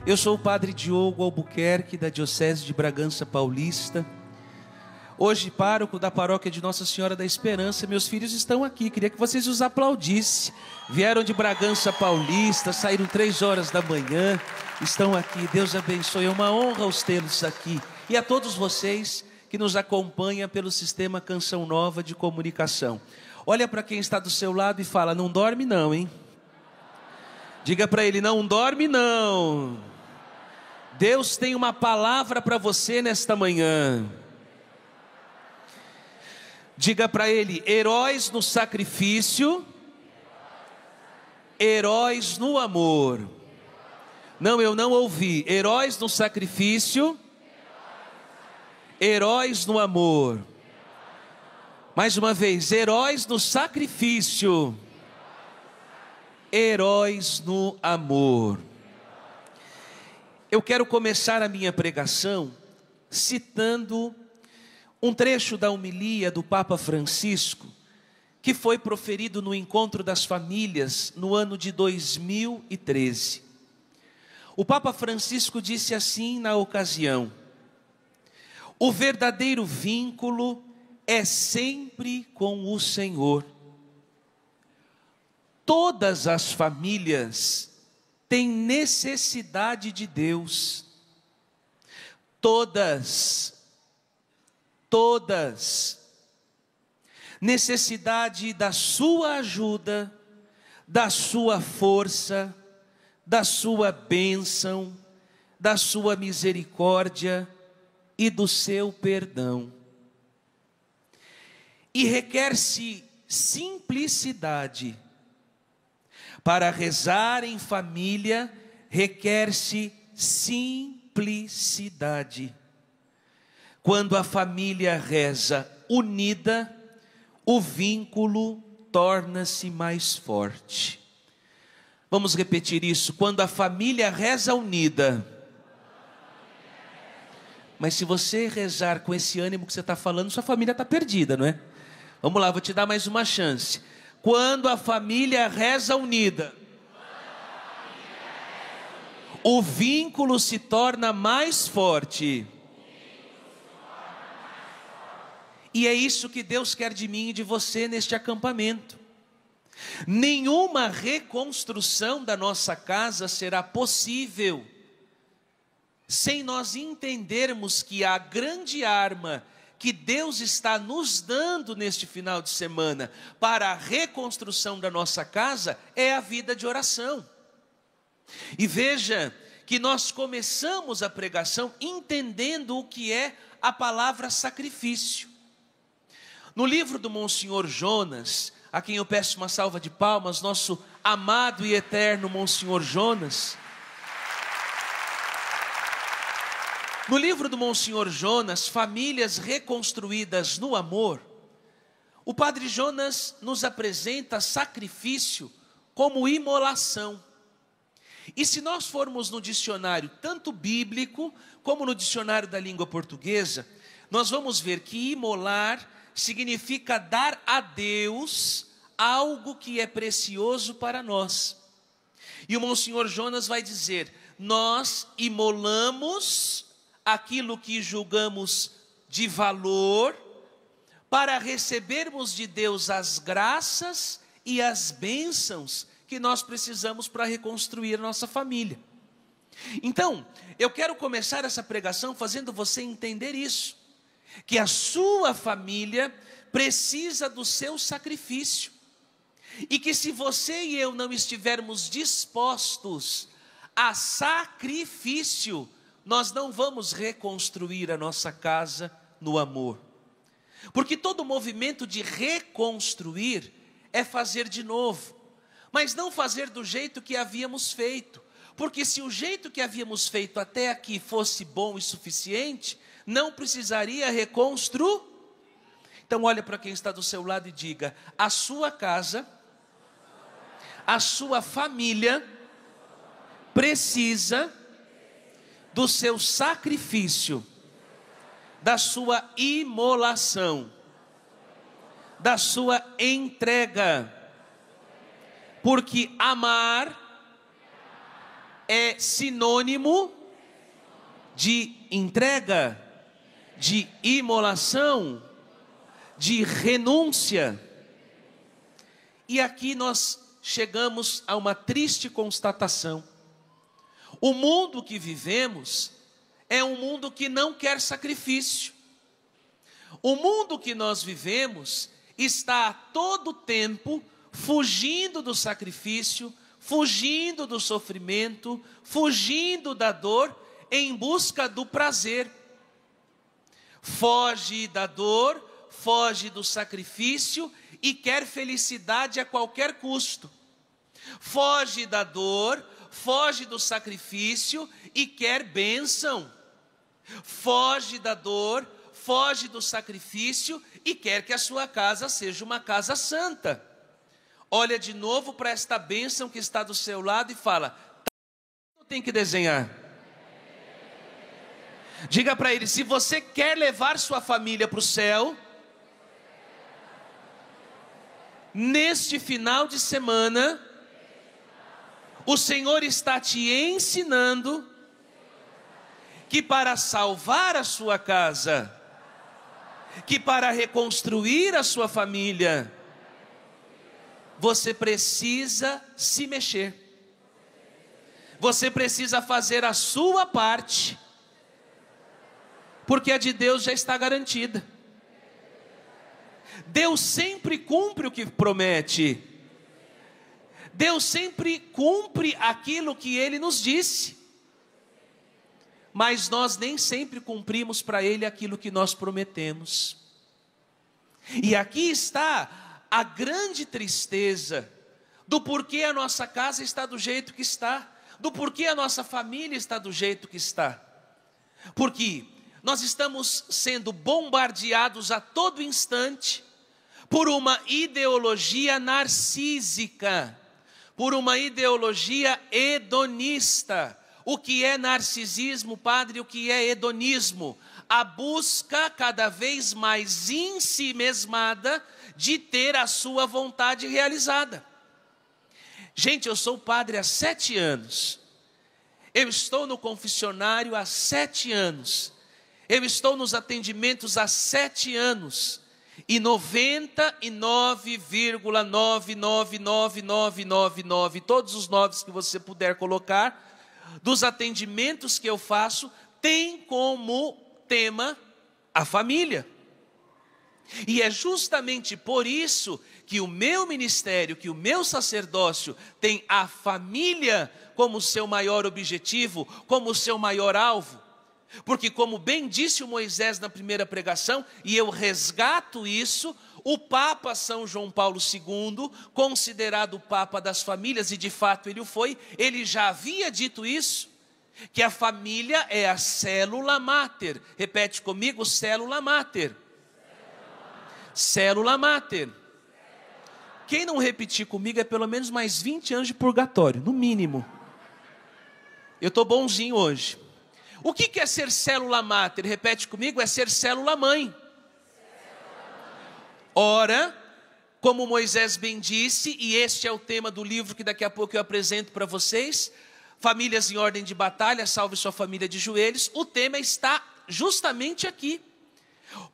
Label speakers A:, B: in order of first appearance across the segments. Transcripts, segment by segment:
A: Eu sou o Padre Diogo Albuquerque, da Diocese de Bragança Paulista. Hoje, pároco da paróquia de Nossa Senhora da Esperança. Meus filhos estão aqui, queria que vocês os aplaudissem. Vieram de Bragança Paulista, saíram 3 horas da manhã, estão aqui. Deus abençoe, é uma honra os tê-los aqui. E a todos vocês que nos acompanham pelo sistema Canção Nova de comunicação. Olha para quem está do seu lado e fala: não dorme não, hein? Diga para ele: não dorme não. Deus tem uma palavra para você nesta manhã. Diga para ele: heróis no sacrifício, heróis no amor. Não, eu não ouvi. Heróis no sacrifício, heróis no amor. Mais uma vez: heróis no sacrifício, heróis no amor. Eu quero começar a minha pregação citando um trecho da homilia do Papa Francisco, que foi proferido no Encontro das Famílias no ano de 2013. O Papa Francisco disse assim na ocasião: o verdadeiro vínculo é sempre com o Senhor. Todas as famílias têm necessidade de Deus. Todas. Necessidade da sua ajuda, da sua força, da sua bênção, da sua misericórdia e do seu perdão. E requer-se simplicidade. Para rezar em família, requer-se simplicidade. Quando a família reza unida, o vínculo torna-se mais forte. Vamos repetir isso: quando a família reza unida. Mas se você rezar com esse ânimo que você está falando, sua família está perdida, não é? Vamos lá, vou te dar mais uma chance. Quando a família reza unida, o vínculo se torna mais forte. E é isso que Deus quer de mim e de você neste acampamento. Nenhuma reconstrução da nossa casa será possível sem nós entendermos que a grande arma que Deus está nos dando neste final de semana para a reconstrução da nossa casa é a vida de oração. E veja que nós começamos a pregação entendendo o que é a palavra sacrifício. No livro do Monsenhor Jonas, a quem eu peço uma salva de palmas, nosso amado e eterno Monsenhor Jonas. No livro do Monsenhor Jonas, Famílias Reconstruídas no Amor, o Padre Jonas nos apresenta sacrifício como imolação. E se nós formos no dicionário, tanto bíblico como no dicionário da língua portuguesa, nós vamos ver que imolar significa dar a Deus algo que é precioso para nós. E o Monsenhor Jonas vai dizer: nós imolamos aquilo que julgamos de valor, para recebermos de Deus as graças e as bênçãos que nós precisamos para reconstruir a nossa família. Então, eu quero começar essa pregação fazendo você entender isso, que a sua família precisa do seu sacrifício, e que se você e eu não estivermos dispostos a sacrifício, nós não vamos reconstruir a nossa casa no amor. Porque todo movimento de reconstruir é fazer de novo, mas não fazer do jeito que havíamos feito. Porque se o jeito que havíamos feito até aqui fosse bom e suficiente, não precisaria reconstruir. Então olha para quem está do seu lado e diga: a sua casa, a sua família precisa do seu sacrifício, da sua imolação, da sua entrega. Porque amar é sinônimo de entrega, de imolação, de renúncia. E aqui nós chegamos a uma triste constatação. O mundo que vivemos é um mundo que não quer sacrifício. O mundo que nós vivemos está a todo tempo fugindo do sacrifício, fugindo do sofrimento, fugindo da dor, em busca do prazer. Foge da dor, foge do sacrifício e quer felicidade a qualquer custo. Foge da dor, foge do sacrifício e quer bênção. Foge da dor, foge do sacrifício e quer que a sua casa seja uma casa santa. Olha de novo para esta bênção que está do seu lado e fala: tem que desenhar. Diga para ele: se você quer levar sua família para o céu, neste final de semana, o Senhor está te ensinando que para salvar a sua casa, que para reconstruir a sua família, você precisa se mexer. Você precisa fazer a sua parte, porque a de Deus já está garantida. Deus sempre cumpre o que promete. Deus sempre cumpre aquilo que Ele nos disse. Mas nós nem sempre cumprimos para Ele aquilo que nós prometemos. E aqui está a grande tristeza do porquê a nossa casa está do jeito que está, do porquê a nossa família está do jeito que está. Porque nós estamos sendo bombardeados a todo instante por uma ideologia narcísica, por uma ideologia hedonista. O que é narcisismo, padre? O que é hedonismo? A busca cada vez mais ensimesmada de ter a sua vontade realizada. Gente, eu sou padre há 7 anos. Eu estou no confessionário há 7 anos. Eu estou nos atendimentos há 7 anos. E 99,999999, todos os 9 que você puder colocar, dos atendimentos que eu faço, tem como tema a família. E é justamente por isso que o meu ministério, que o meu sacerdócio tem a família como seu maior objetivo, como seu maior alvo. Porque, como bem disse o Moisés na primeira pregação, e eu resgato isso, o Papa São João Paulo II, considerado o Papa das famílias, e de fato ele o foi, ele já havia dito isso, que a família é a célula máter. Repete comigo: célula máter. Célula máter. Quem não repetir comigo é pelo menos mais 20 anos de purgatório, no mínimo. Eu estou bonzinho hoje. O que é ser célula máter? Repete comigo: é ser célula mãe. Ora, como Moisés bem disse, e este é o tema do livro que daqui a pouco eu apresento para vocês, Famílias em Ordem de Batalha, Salve Sua Família de Joelhos, o tema está justamente aqui.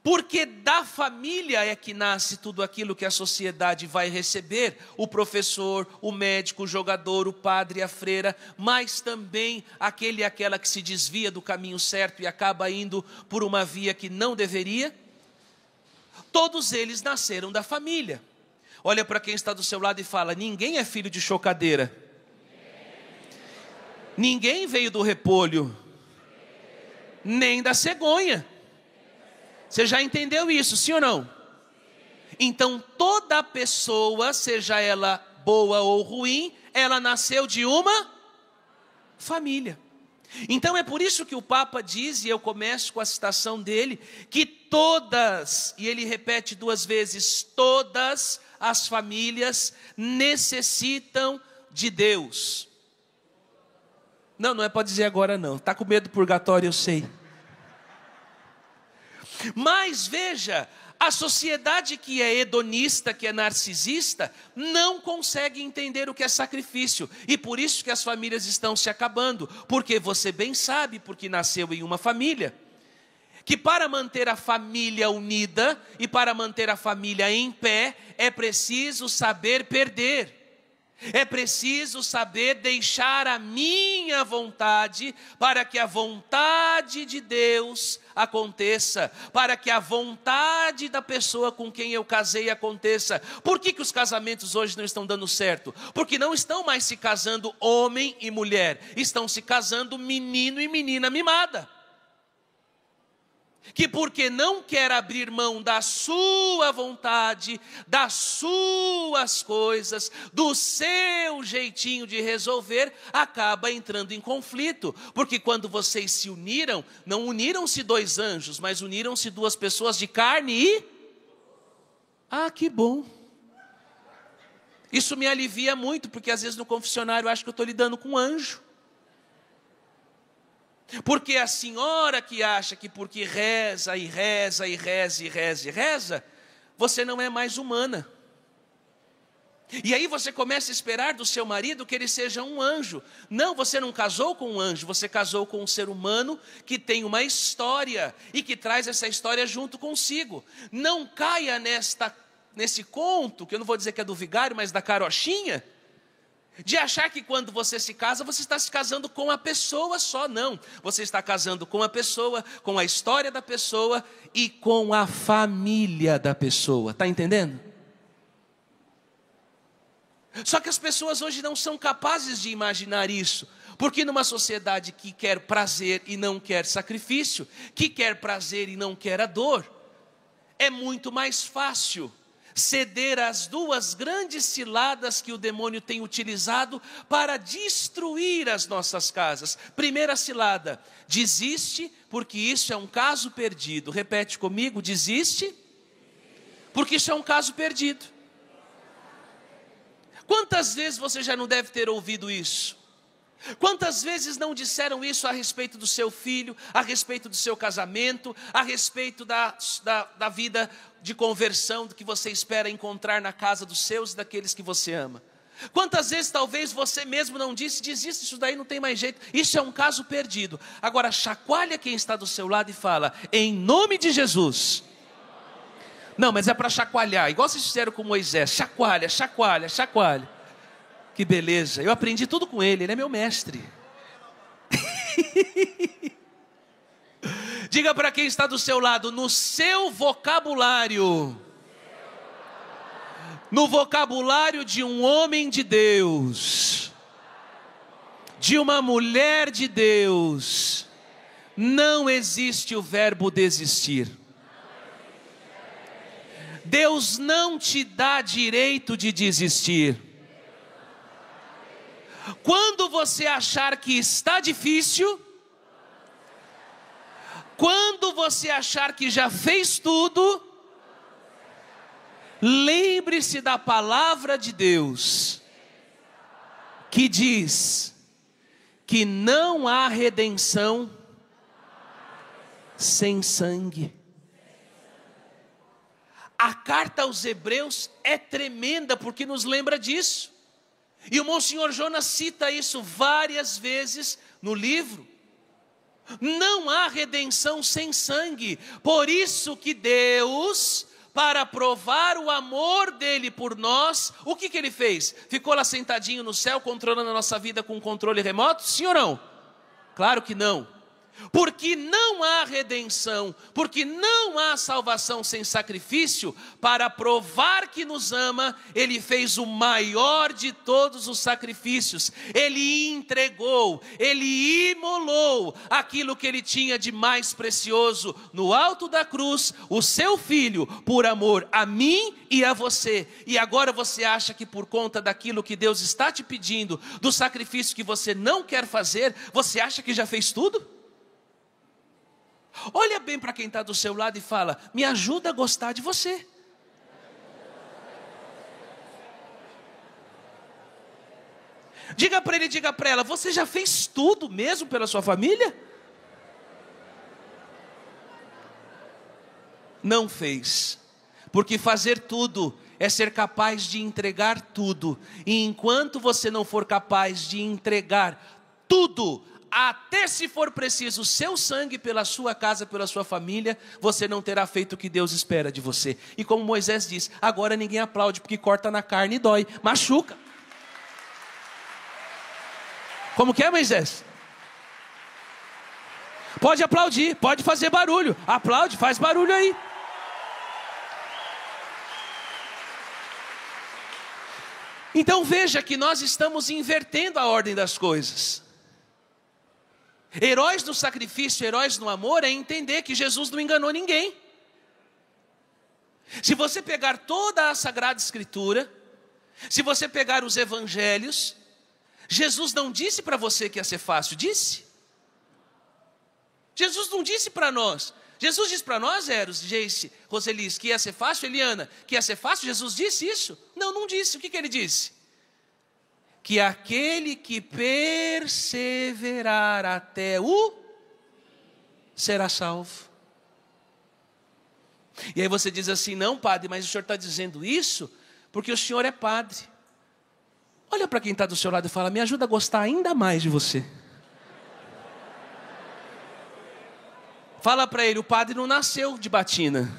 A: Porque da família é que nasce tudo aquilo que a sociedade vai receber: o professor, o médico, o jogador, o padre, a freira, mas também aquele e aquela que se desvia do caminho certo e acaba indo por uma via que não deveria. Todos eles nasceram da família. Olha para quem está do seu lado e fala: ninguém é filho de chocadeira. Ninguém veio do repolho, nem da cegonha. Você já entendeu isso, sim ou não? Então toda pessoa, seja ela boa ou ruim, ela nasceu de uma família. Então é por isso que o Papa diz, e eu começo com a citação dele, que todas, e ele repete 2 vezes, todas as famílias necessitam de Deus. Não é para dizer agora não, está com medo do purgatório, eu sei. Mas veja, A sociedade que é hedonista, que é narcisista, não consegue entender o que é sacrifício. E por isso que as famílias estão se acabando. Porque você bem sabe, porque nasceu em uma família, que para manter a família unida e para manter a família em pé, é preciso saber perder. É preciso saber deixar a minha vontade para que a vontade de Deus aconteça, para que a vontade da pessoa com quem eu casei aconteça. Por que os casamentos hoje não estão dando certo? Porque não estão mais se casando homem e mulher, estão se casando menino e menina mimada. Que porque não quer abrir mão da sua vontade, das suas coisas, do seu jeitinho de resolver, acaba entrando em conflito. Porque quando vocês se uniram, não uniram-se dois anjos, mas uniram-se duas pessoas de carne e... Ah, que bom! Isso me alivia muito, porque às vezes no confessionário eu acho que eu estou lidando com um anjo. Porque a senhora que acha que porque reza e reza e reza e reza e reza, você não é mais humana. E aí você começa a esperar do seu marido que ele seja um anjo. Não, você não casou com um anjo, você casou com um ser humano que tem uma história e que traz essa história junto consigo. Não caia nesse conto, que eu não vou dizer que é do vigário, mas da carochinha, de achar que quando você se casa, você está se casando com a pessoa só. Não, você está casando com a pessoa, com a história da pessoa e com a família da pessoa. Está entendendo? Só que as pessoas hoje não são capazes de imaginar isso. Porque numa sociedade que quer prazer e não quer sacrifício, que quer prazer e não quer a dor, é muito mais fácil ceder às duas grandes ciladas que o demônio tem utilizado para destruir as nossas casas. Primeira cilada: desiste, porque isso é um caso perdido. Repete comigo: desiste, porque isso é um caso perdido. Quantas vezes você já não deve ter ouvido isso? Quantas vezes não disseram isso a respeito do seu filho, a respeito do seu casamento, a respeito da vida de conversão que você espera encontrar na casa dos seus e daqueles que você ama? Quantas vezes talvez você mesmo não disse: desista, isso daí não tem mais jeito, isso é um caso perdido. Agora chacoalha quem está do seu lado e fala: em nome de Jesus. Não, mas é para chacoalhar, igual vocês fizeram com Moisés. Chacoalha, chacoalha, chacoalha. Que beleza, eu aprendi tudo com ele é meu mestre. Diga para quem está do seu lado: no seu vocabulário, no vocabulário de um homem de Deus, de uma mulher de Deus, não existe o verbo desistir. Deus não te dá direito de desistir. Quando você achar que está difícil, quando você achar que já fez tudo, lembre-se da palavra de Deus, que diz que não há redenção sem sangue. A carta aos Hebreus é tremenda porque nos lembra disso. E o Monsenhor Jonas cita isso várias vezes no livro. Não há redenção sem sangue. Por isso que Deus, para provar o amor dele por nós, o que ele fez? Ficou lá sentadinho no céu, controlando a nossa vida com um controle remoto? Sim ou não? Claro que não. Porque não há redenção, porque não há salvação sem sacrifício. Para provar que nos ama, Ele fez o maior de todos os sacrifícios. Ele entregou, Ele imolou aquilo que Ele tinha de mais precioso no alto da cruz, o seu Filho, por amor a mim e a você. E agora você acha que por conta daquilo que Deus está te pedindo, do sacrifício que você não quer fazer, você acha que já fez tudo? Olha bem para quem está do seu lado e fala: me ajuda a gostar de você. Diga para ele, diga para ela: você já fez tudo mesmo pela sua família? Não fez. Porque fazer tudo é ser capaz de entregar tudo. E enquanto você não for capaz de entregar tudo, até se for preciso o seu sangue pela sua casa, pela sua família, você não terá feito o que Deus espera de você. E como Moisés diz, agora ninguém aplaude porque corta na carne e dói, machuca. Como que é, Moisés? Pode aplaudir, pode fazer barulho. Aplaude, faz barulho aí. Então veja que nós estamos invertendo a ordem das coisas. Heróis do sacrifício, heróis no amor, é entender que Jesus não enganou ninguém. Se você pegar toda a Sagrada Escritura, se você pegar os evangelhos, Jesus não disse para você que ia ser fácil, disse? Jesus não disse para nós. Jesus disse para nós, Eros, Jace, Roselis, que ia ser fácil, Eliana, que ia ser fácil. Jesus disse isso? Não, não disse. O que ele disse? Que aquele que perseverar até o será salvo. E aí você diz assim, não, padre, mas o senhor está dizendo isso porque o senhor é padre. Olha para quem está do seu lado e fala, me ajuda a gostar ainda mais de você. Fala para ele, o padre não nasceu de batina.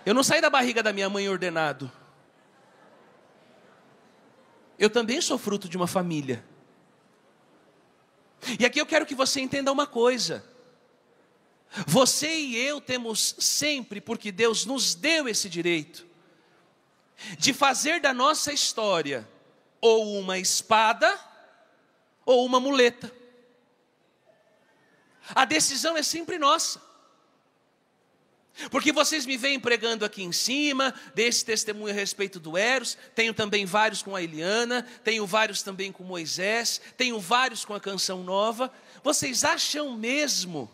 A: Eu não saí da barriga da minha mãe ordenado. Eu também sou fruto de uma família. E aqui eu quero que você entenda uma coisa. Você e eu temos sempre, porque Deus nos deu esse direito, de fazer da nossa história ou uma espada ou uma muleta. A decisão é sempre nossa. Porque vocês me veem pregando aqui em cima, desse testemunho a respeito do Eros, tenho também vários com a Eliana, tenho vários também com Moisés, tenho vários com a Canção Nova. Vocês acham mesmo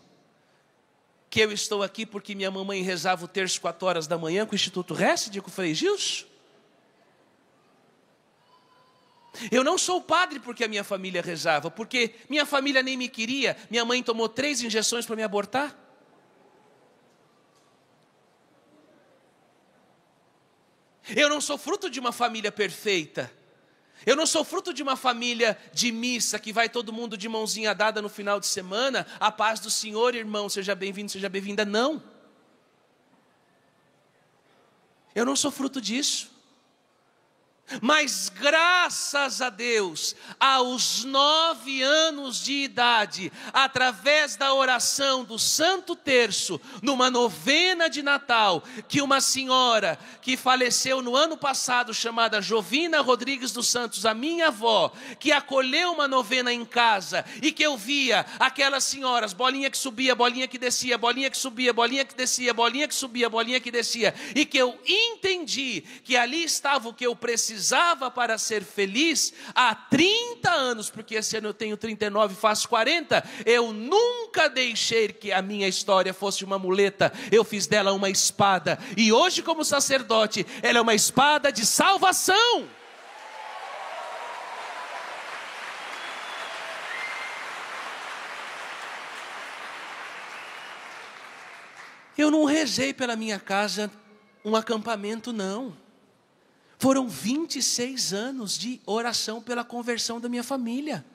A: que eu estou aqui porque minha mamãe rezava o terço 4 horas da manhã com o Instituto Récide, com o Frei Gilson? Eu não sou padre porque a minha família rezava, porque minha família nem me queria, minha mãe tomou 3 injeções para me abortar. Eu não sou fruto de uma família perfeita. Eu não sou fruto de uma família de missa, que vai todo mundo de mãozinha dada no final de semana. A paz do Senhor, irmão, seja bem-vindo, seja bem-vinda. Não. Eu não sou fruto disso. Mas graças a Deus, aos 9 anos de idade, através da oração do Santo Terço, numa novena de Natal, que uma senhora que faleceu no ano passado, chamada Jovina Rodrigues dos Santos, a minha avó, que acolheu uma novena em casa, e que eu via aquelas senhoras, bolinha que subia, bolinha que descia, bolinha que subia, bolinha que descia, bolinha que subia, bolinha que descia, e que eu entendi que ali estava o que eu precisava para ser feliz há 30 anos, porque esse ano eu tenho 39, faço 40, eu nunca deixei que a minha história fosse uma muleta, eu fiz dela uma espada, e hoje como sacerdote, ela é uma espada de salvação. Eu não rezei pela minha casa um acampamento, não. Foram 26 anos de oração pela conversão da minha família.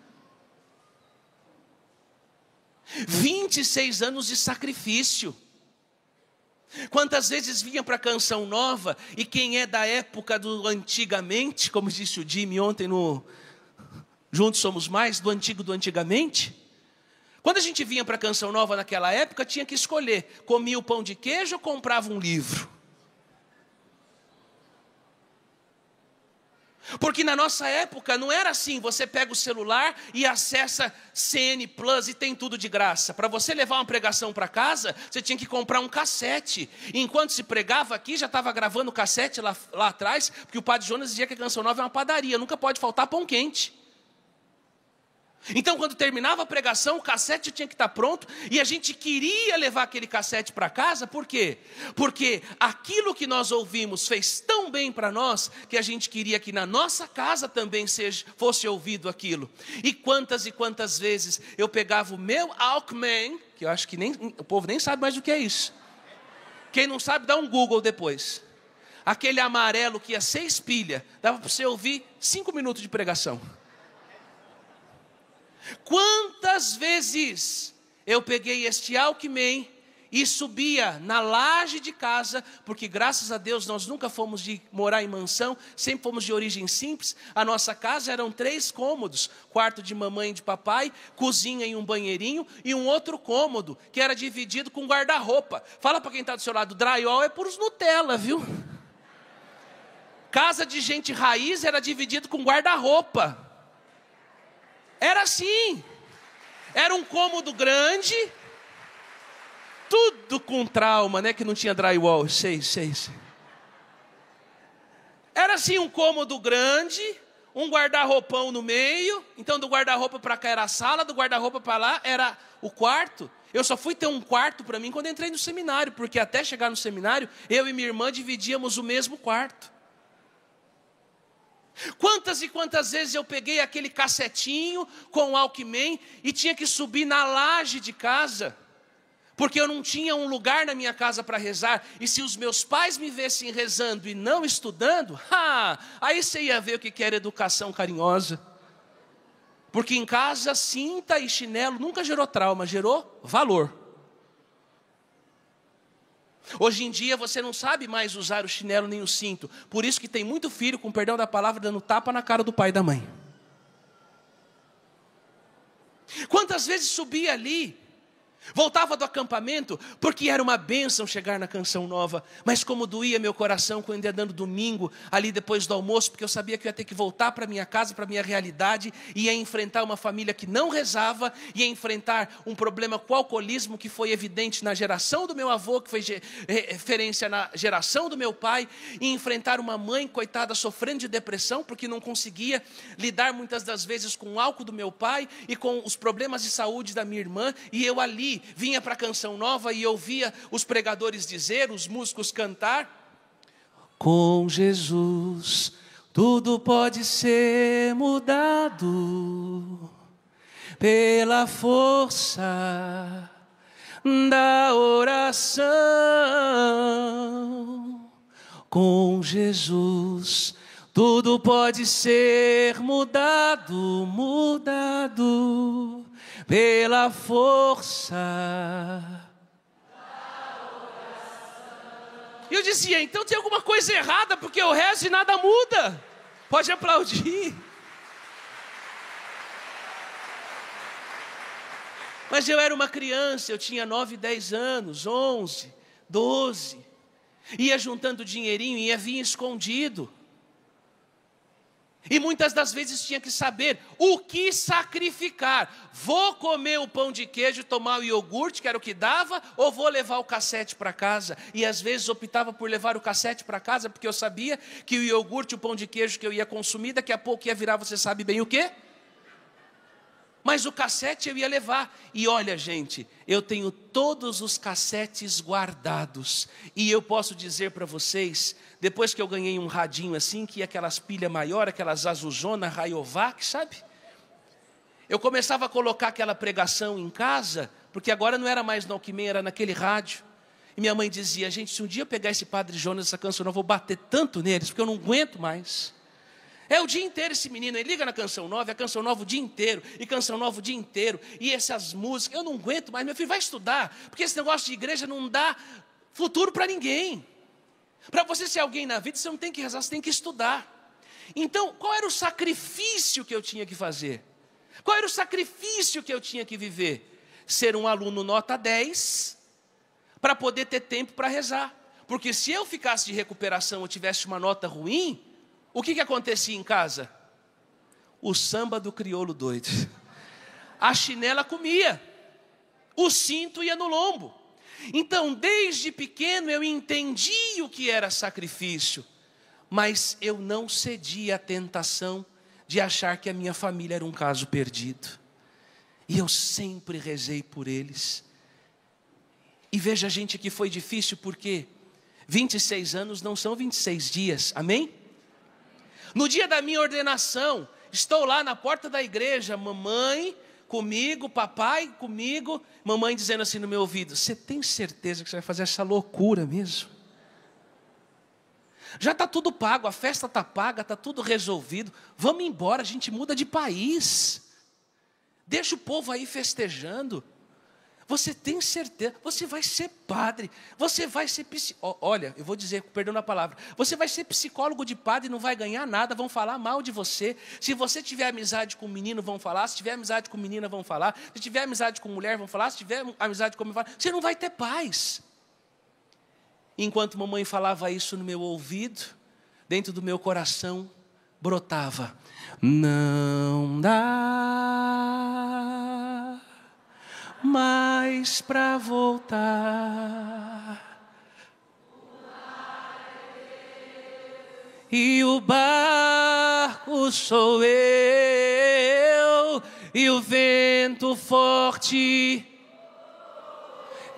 A: 26 anos de sacrifício. Quantas vezes vinha para a Canção Nova, e quem é da época do antigamente, como disse o Jimmy ontem no Juntos Somos Mais, do antigamente, quando a gente vinha para a Canção Nova naquela época, tinha que escolher, comia o pão de queijo ou comprava um livro. Porque na nossa época não era assim, você pega o celular e acessa CN Plus e tem tudo de graça. Para você levar uma pregação para casa, você tinha que comprar um cassete. E enquanto se pregava aqui, já estava gravando o cassete lá atrás, porque o padre Jonas dizia que a Canção Nova é uma padaria, nunca pode faltar pão quente. Então quando terminava a pregação, o cassete tinha que estar pronto, e a gente queria levar aquele cassete para casa. Por quê? Porque aquilo que nós ouvimos fez tão bem para nós, que a gente queria que na nossa casa também fosse ouvido aquilo. E quantas vezes eu pegava o meu Walkman, que eu acho que o povo nem sabe mais o que é isso. Quem não sabe, dá um Google depois. Aquele amarelo que ia 6 pilhas, dava para você ouvir 5 minutos de pregação. Quantas vezes eu peguei este Walkman e subia na laje de casa, porque graças a Deus nós nunca fomos de morar em mansão, sempre fomos de origem simples. A nossa casa eram 3 cômodos, quarto de mamãe e de papai, cozinha e um banheirinho, e um outro cômodo, que era dividido com guarda-roupa. Fala para quem está do seu lado, drywall é por os Nutella, viu? Casa de gente raiz era dividido com guarda-roupa. Era assim. Era um cômodo grande, tudo com trauma, né? Que não tinha drywall, sei. Era assim, um cômodo grande, um guarda-roupão no meio. Então do guarda-roupa para cá era a sala, do guarda-roupa para lá era o quarto. Eu só fui ter um quarto para mim quando entrei no seminário, porque até chegar no seminário, eu e minha irmã dividíamos o mesmo quarto. Quantas e quantas vezes eu peguei aquele cassetinho com o Walkman e tinha que subir na laje de casa, porque eu não tinha um lugar na minha casa para rezar. E se os meus pais me vissem rezando e não estudando, aí você ia ver o que era educação carinhosa. Porque em casa, cinta e chinelo nunca gerou trauma, gerou valor. Hoje em dia você não sabe mais usar o chinelo nem o cinto. Por isso que tem muito filho, com perdão da palavra, dando tapa na cara do pai e da mãe. Quantas vezes subia ali, voltava do acampamento, porque era uma bênção chegar na Canção Nova, mas como doía meu coração quando ia dando domingo, ali depois do almoço, porque eu sabia que eu ia ter que voltar para minha casa, para minha realidade, ia enfrentar uma família que não rezava, ia enfrentar um problema com o alcoolismo, que foi evidente na geração do meu avô, que foi referência na geração do meu pai, e enfrentar uma mãe, coitada, sofrendo de depressão, porque não conseguia lidar muitas das vezes com o álcool do meu pai, e com os problemas de saúde da minha irmã, e eu ali vinha para a Canção Nova e ouvia os pregadores dizer, os músicos cantar: com Jesus tudo pode ser mudado pela força da oração. Com Jesus tudo pode ser mudado pela força. E eu dizia, então tem alguma coisa errada, porque eu rezo e nada muda. Pode aplaudir. Mas eu era uma criança, eu tinha 9, 10 anos, 11, 12. Ia juntando dinheirinho e ia vir escondido. E muitas das vezes tinha que saber o que sacrificar. Vou comer o pão de queijo, tomar o iogurte, que era o que dava, ou vou levar o cassete para casa? E às vezes optava por levar o cassete para casa, porque eu sabia que o iogurte, o pão de queijo que eu ia consumir, daqui a pouco ia virar, você sabe bem o quê? Mas o cassete eu ia levar. E olha, gente, eu tenho todos os cassetes guardados. E eu posso dizer para vocês, depois que eu ganhei um radinho assim, que ia aquelas pilhas maiores, aquelas azulzona, Rayovac, sabe? Eu começava a colocar aquela pregação em casa, porque agora não era mais no Walkman, era naquele rádio. E minha mãe dizia, gente, se um dia eu pegar esse Padre Jonas, essa Canção Nova, eu vou bater tanto neles, porque eu não aguento mais. É o dia inteiro esse menino, ele liga na Canção Nova, a Canção Nova o dia inteiro, e Canção Nova o dia inteiro, e essas músicas, eu não aguento mais, meu filho, vai estudar, porque esse negócio de igreja não dá futuro para ninguém. Para você ser alguém na vida, você não tem que rezar, você tem que estudar. Então, qual era o sacrifício que eu tinha que fazer? Qual era o sacrifício que eu tinha que viver? Ser um aluno nota 10, para poder ter tempo para rezar. Porque se eu ficasse de recuperação ou tivesse uma nota ruim, o que acontecia em casa? O samba do crioulo doido. A chinela comia. O cinto ia no lombo. Então, desde pequeno eu entendi o que era sacrifício. Mas eu não cedi à tentação de achar que a minha família era um caso perdido. E eu sempre rezei por eles. E veja, gente, que foi difícil porque 26 anos não são 26 dias. Amém? No dia da minha ordenação, estou lá na porta da igreja, mamãe, comigo, papai comigo, mamãe dizendo assim no meu ouvido: você tem certeza que você vai fazer essa loucura mesmo? Já está tudo pago, a festa está paga, está tudo resolvido, vamos embora, a gente muda de país, deixa o povo aí festejando. Você tem certeza? Você vai ser padre, você vai ser olha, eu vou dizer, perdão a palavra, você vai ser psicólogo de padre e não vai ganhar nada, vão falar mal de você. Se você tiver amizade com menino, vão falar. Se tiver amizade com menina, vão falar. Se tiver amizade com mulher, vão falar. Se tiver amizade com homem, vão falar. Você não vai ter paz. Enquanto mamãe falava isso no meu ouvido, dentro do meu coração brotava: não dá mais para voltar, e o barco sou eu, e o vento forte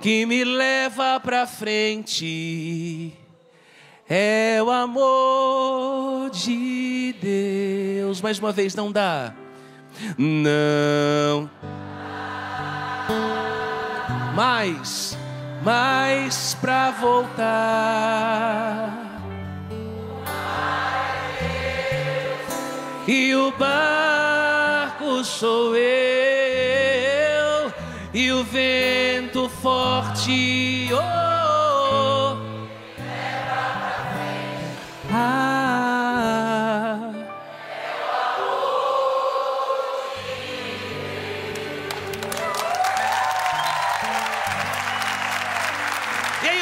A: que me leva para frente é o amor de Deus. Mais uma vez, não dá, não mais para voltar, e o barco sou eu, e o vento forte, E aí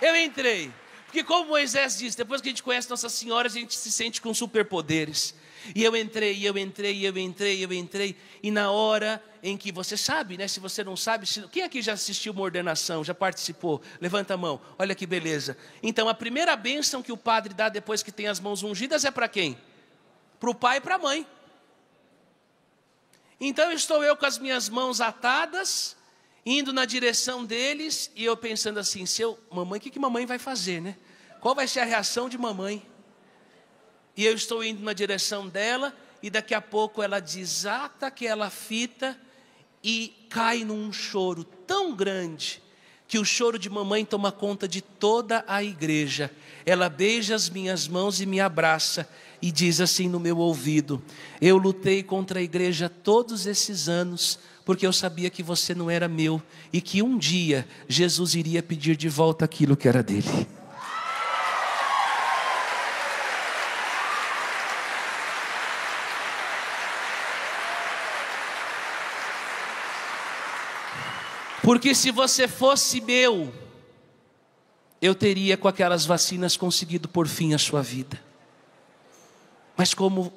A: eu entrei, porque como Moisés disse, depois que a gente conhece Nossa Senhora, a gente se sente com superpoderes. E eu entrei, e na hora em que você sabe, né? Se você não sabe, quem aqui já assistiu uma ordenação, já participou? Levanta a mão, olha que beleza. Então a primeira bênção que o padre dá depois que tem as mãos ungidas é para quem? Para o pai e para a mãe. Então estou eu com as minhas mãos atadas, indo na direção deles, e eu pensando assim: mamãe, o que mamãe vai fazer, né? Qual vai ser a reação de mamãe? E eu estou indo na direção dela, e daqui a pouco ela desata aquela fita e cai num choro tão grande, que o choro de mamãe toma conta de toda a igreja. Ela beija as minhas mãos e me abraça, e diz assim no meu ouvido: eu lutei contra a igreja todos esses anos, porque eu sabia que você não era meu, e que um dia Jesus iria pedir de volta aquilo que era dele. Porque se você fosse meu, eu teria com aquelas vacinas conseguido pôr fim à sua vida. Mas como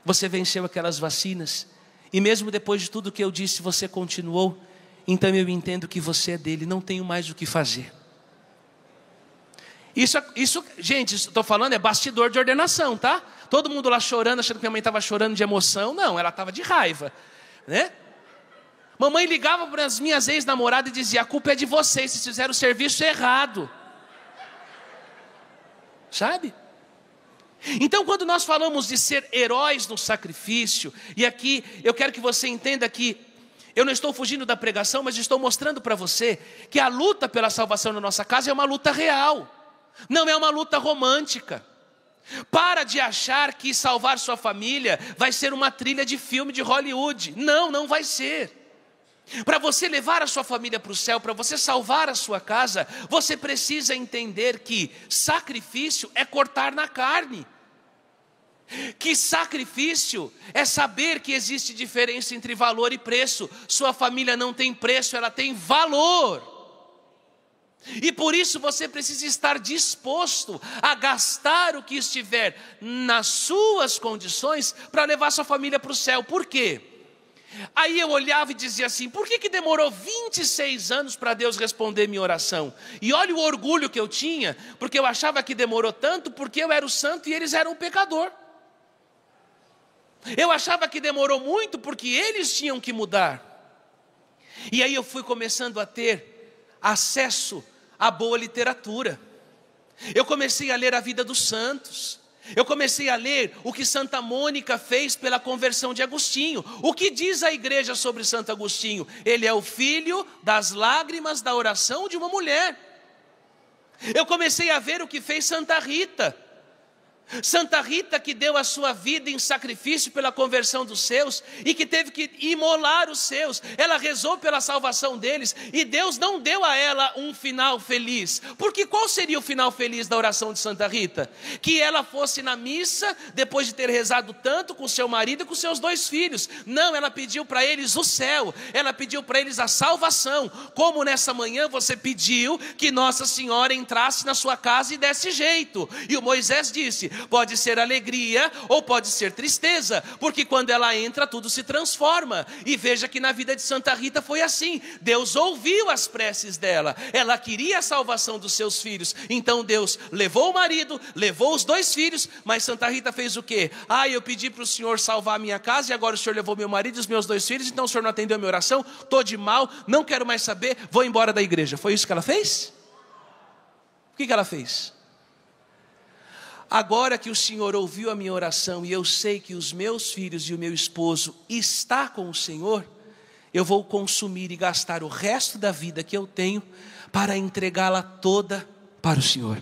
A: você venceu aquelas vacinas, e mesmo depois de tudo que eu disse, você continuou, então eu entendo que você é dele, não tenho mais o que fazer. Isso gente, estou falando, é bastidor de ordenação, tá? Todo mundo lá chorando, achando que minha mãe estava chorando de emoção. Não, ela estava de raiva, né? Mamãe ligava para as minhas ex-namoradas e dizia: a culpa é de vocês, vocês fizeram o serviço errado. Sabe? Então, quando nós falamos de ser heróis no sacrifício, e aqui eu quero que você entenda que eu não estou fugindo da pregação, mas estou mostrando para você que a luta pela salvação na nossa casa é uma luta real, não é uma luta romântica. Para de achar que salvar sua família vai ser uma trilha de filme de Hollywood. Não, não vai ser. Para você levar a sua família para o céu, para você salvar a sua casa, você precisa entender que sacrifício é cortar na carne. Que sacrifício é saber que existe diferença entre valor e preço. Sua família não tem preço, ela tem valor. E por isso você precisa estar disposto a gastar o que estiver nas suas condições para levar sua família para o céu. Por quê? Aí eu olhava e dizia assim: por que demorou 26 anos para Deus responder minha oração? E olha o orgulho que eu tinha, porque eu achava que demorou tanto porque eu era o santo e eles eram o pecador. Eu achava que demorou muito porque eles tinham que mudar. E aí eu fui começando a ter acesso à boa literatura. Eu comecei a ler a vida dos santos. Eu comecei a ler o que Santa Mônica fez pela conversão de Agostinho. O que diz a igreja sobre Santo Agostinho? Ele é o filho das lágrimas da oração de uma mulher. Eu comecei a ver o que fez Santa Rita. Santa Rita, que deu a sua vida em sacrifício pela conversão dos seus e que teve que imolar os seus. Ela rezou pela salvação deles e Deus não deu a ela um final feliz. Porque qual seria o final feliz da oração de Santa Rita? Que ela fosse na missa depois de ter rezado tanto com seu marido e com seus 2 filhos. Não, ela pediu para eles o céu, ela pediu para eles a salvação. Como nessa manhã você pediu que Nossa Senhora entrasse na sua casa e desse jeito. E o Moisés disse: pode ser alegria ou pode ser tristeza, porque quando ela entra tudo se transforma. E veja que na vida de Santa Rita foi assim. Deus ouviu as preces dela, ela queria a salvação dos seus filhos, então Deus levou o marido, levou os 2 filhos, mas Santa Rita fez o quê? Eu pedi para o Senhor salvar a minha casa e agora o Senhor levou meu marido e os meus 2 filhos, então o Senhor não atendeu a minha oração, estou de mal, não quero mais saber, vou embora da igreja. Foi isso que ela fez? O que ela fez? Agora que o Senhor ouviu a minha oração e eu sei que os meus filhos e o meu esposo está com o Senhor, eu vou consumir e gastar o resto da vida que eu tenho para entregá-la toda para o Senhor.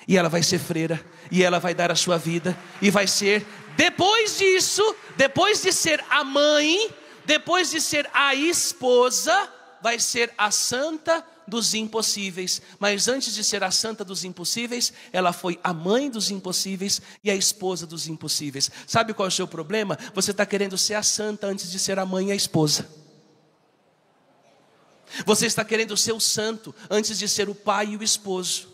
A: E ela vai ser freira, e ela vai dar a sua vida, e vai ser, depois disso, depois de ser a mãe, depois de ser a esposa, vai ser a santa dos impossíveis. Mas antes de ser a santa dos impossíveis, ela foi a mãe dos impossíveis e a esposa dos impossíveis. Sabe qual é o seu problema? Você está querendo ser a santa antes de ser a mãe e a esposa. Você está querendo ser o santo antes de ser o pai e o esposo.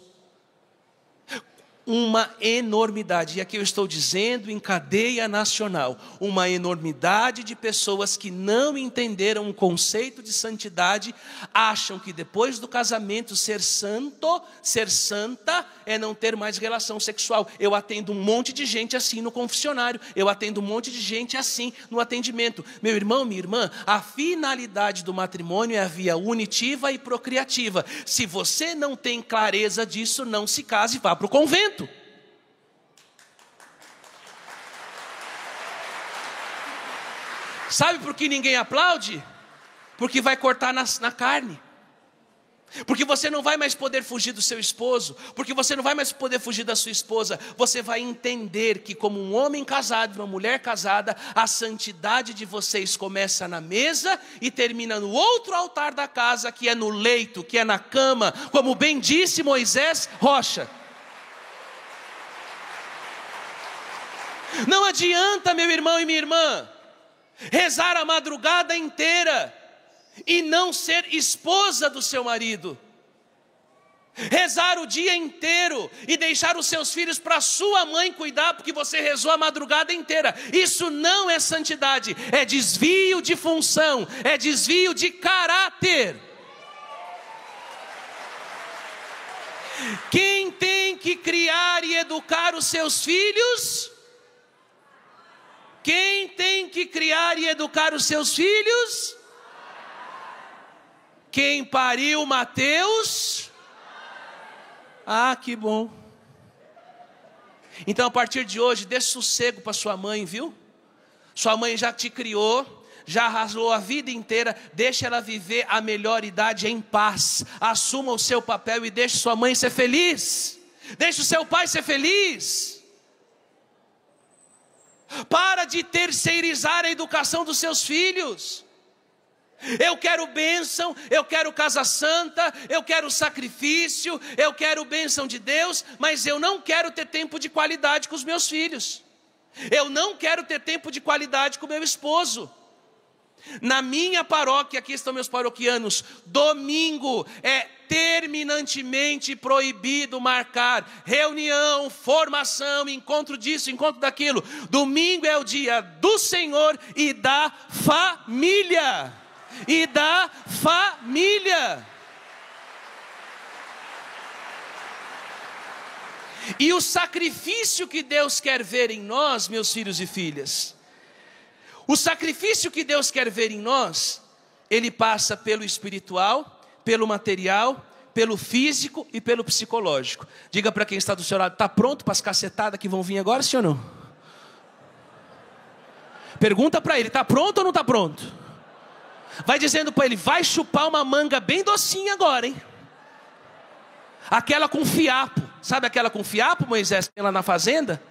A: Uma enormidade, e aqui eu estou dizendo em cadeia nacional, uma enormidade de pessoas que não entenderam o conceito de santidade, acham que depois do casamento ser santo, ser santa, é não ter mais relação sexual. Eu atendo um monte de gente assim no confessionário, eu atendo um monte de gente assim no atendimento. Meu irmão, minha irmã, a finalidade do matrimônio é a via unitiva e procriativa. Se você não tem clareza disso, não se case e vá para o convento. Sabe por que ninguém aplaude? Porque vai cortar na carne. Porque você não vai mais poder fugir do seu esposo. Porque você não vai mais poder fugir da sua esposa. Você vai entender que como um homem casado e uma mulher casada, a santidade de vocês começa na mesa e termina no outro altar da casa, que é no leito, que é na cama, como bem disse Moisés Rocha. Não adianta, meu irmão e minha irmã, rezar a madrugada inteira e não ser esposa do seu marido. Rezar o dia inteiro e deixar os seus filhos para sua mãe cuidar porque você rezou a madrugada inteira. Isso não é santidade, é desvio de função, é desvio de caráter. Quem tem que criar e educar os seus filhos? Quem tem que criar e educar os seus filhos? Quem pariu Mateus? Que bom. Então a partir de hoje, dê sossego para sua mãe, viu? Sua mãe já te criou, já arrasou a vida inteira, deixa ela viver a melhor idade em paz. Assuma o seu papel e deixe sua mãe ser feliz. Deixe o seu pai ser feliz. Para de terceirizar a educação dos seus filhos. Eu quero bênção, eu quero casa santa, eu quero sacrifício, eu quero bênção de Deus, mas eu não quero ter tempo de qualidade com os meus filhos. Eu não quero ter tempo de qualidade com o meu esposo. Na minha paróquia, aqui estão meus paroquianos, domingo é terminantemente proibido marcar reunião, formação, encontro disso, encontro daquilo. Domingo é o dia do Senhor e da família. E da família. E o sacrifício que Deus quer ver em nós, meus filhos e filhas, o sacrifício que Deus quer ver em nós, ele passa pelo espiritual, pelo material, pelo físico e pelo psicológico. Diga para quem está do seu lado, está pronto para as cacetadas que vão vir agora, sim ou não? Pergunta para ele, está pronto ou não está pronto? Vai dizendo para ele, vai chupar uma manga bem docinha agora, hein? Aquela com fiapo. Sabe aquela com fiapo, Moisés, que tem lá na fazenda?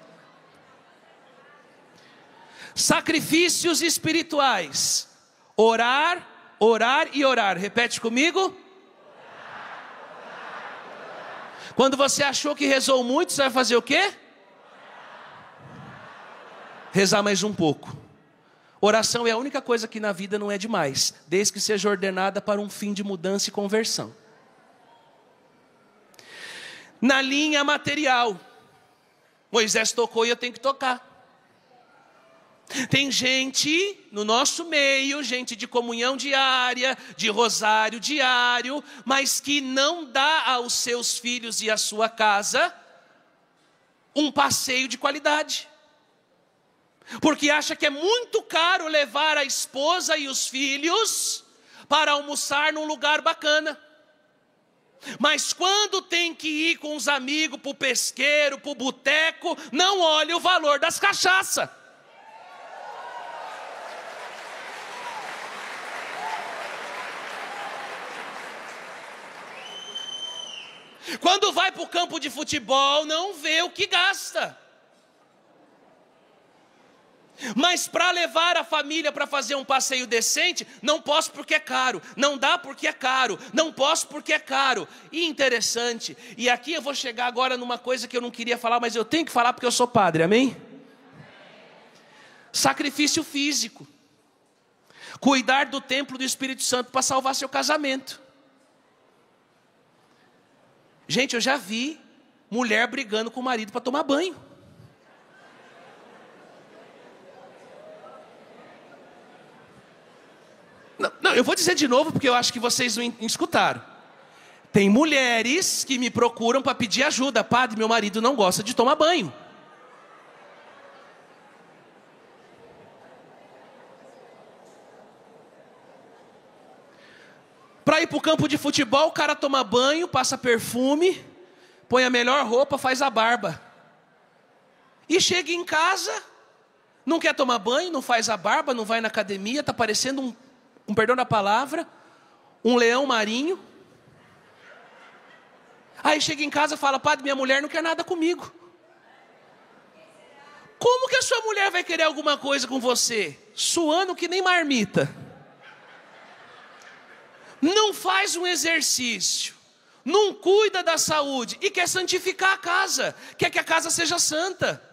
A: Sacrifícios espirituais. Orar, orar e orar. Repete comigo. Quando você achou que rezou muito, você vai fazer o quê? Rezar mais um pouco. Oração é a única coisa que na vida não é demais, desde que seja ordenada para um fim de mudança e conversão. Na linha material, Moisés tocou e eu tenho que tocar. Tem gente no nosso meio, gente de comunhão diária, de rosário diário, mas que não dá aos seus filhos e à sua casa um passeio de qualidade. Porque acha que é muito caro levar a esposa e os filhos para almoçar num lugar bacana. Mas quando tem que ir com os amigos para o pesqueiro, para o boteco, não olha o valor das cachaças. Quando vai para o campo de futebol, não vê o que gasta. Mas para levar a família para fazer um passeio decente, não posso porque é caro, não dá porque é caro, não posso porque é caro. E interessante, e aqui eu vou chegar agora numa coisa que eu não queria falar, mas eu tenho que falar porque eu sou padre, amém? Sacrifício físico. Cuidar do templo do Espírito Santo para salvar seu casamento. Gente, eu já vi mulher brigando com o marido para tomar banho. Não, eu vou dizer de novo porque eu acho que vocês não escutaram. Tem mulheres que me procuram para pedir ajuda. Padre, meu marido não gosta de tomar banho. Para ir para o campo de futebol, o cara toma banho, passa perfume, põe a melhor roupa, faz a barba. E chega em casa, não quer tomar banho, não faz a barba, não vai na academia, está parecendo perdão da palavra, um leão marinho. Aí chega em casa e fala, padre, minha mulher não quer nada comigo. Como que a sua mulher vai querer alguma coisa com você? Suando que nem marmita. Não faz um exercício, não cuida da saúde e quer santificar a casa, quer que a casa seja santa.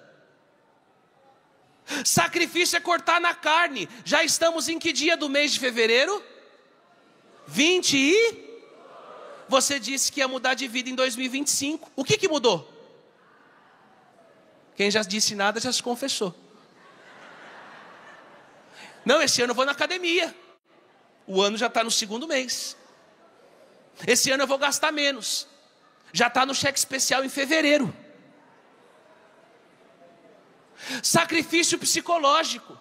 A: Sacrifício é cortar na carne. Já estamos em que dia do mês de fevereiro? 20 e... Você disse que ia mudar de vida em 2025. O que mudou? Quem já disse nada já se confessou. Não, esse ano eu vou na academia. O ano já está no segundo mês. Esse ano eu vou gastar menos. Já está no cheque especial em fevereiro. Sacrifício psicológico.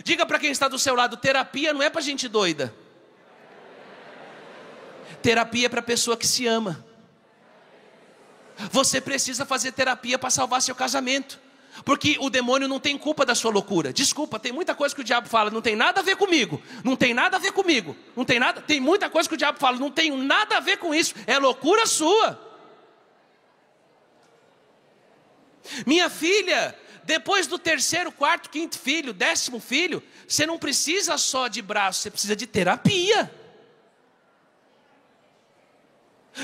A: Diga para quem está do seu lado, terapia não é para gente doida. Terapia é para pessoa que se ama. Você precisa fazer terapia para salvar seu casamento. Porque o demônio não tem culpa da sua loucura. Desculpa, tem muita coisa que o diabo fala, não tem nada a ver comigo. Não tem nada a ver comigo. Não tem nada, tem muita coisa que o diabo fala, não tem nada a ver com isso. É loucura sua. Minha filha, depois do terceiro, quarto, quinto filho, 10º filho, você não precisa só de braço, você precisa de terapia.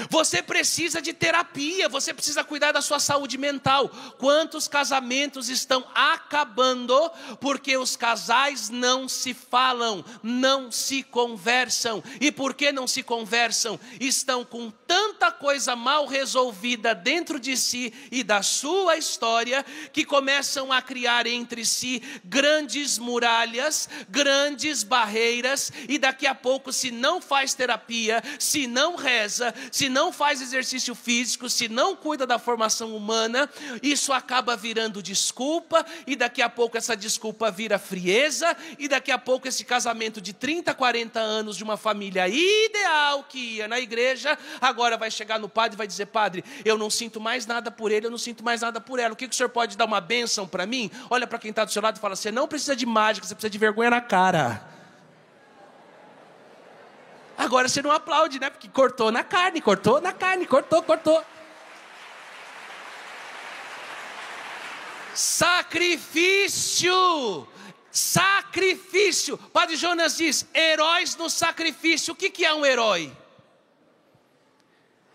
A: Você precisa de terapia, você precisa cuidar da sua saúde mental. Quantos casamentos estão acabando porque os casais não se falam, não se conversam. E por que não se conversam? Estão com tanta coisa mal resolvida dentro de si e da sua história, que começam a criar entre si grandes muralhas, grandes barreiras, e daqui a pouco, se não faz terapia, se não reza, se não faz exercício físico, se não cuida da formação humana, isso acaba virando desculpa, e daqui a pouco essa desculpa vira frieza, e daqui a pouco esse casamento de 30, 40 anos de uma família ideal que ia na igreja, agora vai chegar chegar no padre e vai dizer: padre, eu não sinto mais nada por ele, eu não sinto mais nada por ela. O que o senhor pode dar uma bênção para mim? Olha para quem está do seu lado e fala: você não precisa de mágica, você precisa de vergonha na cara. Agora você não aplaude, né? Porque cortou na carne, cortou. Sacrifício. Padre Jonas diz: heróis no sacrifício. O que é um herói?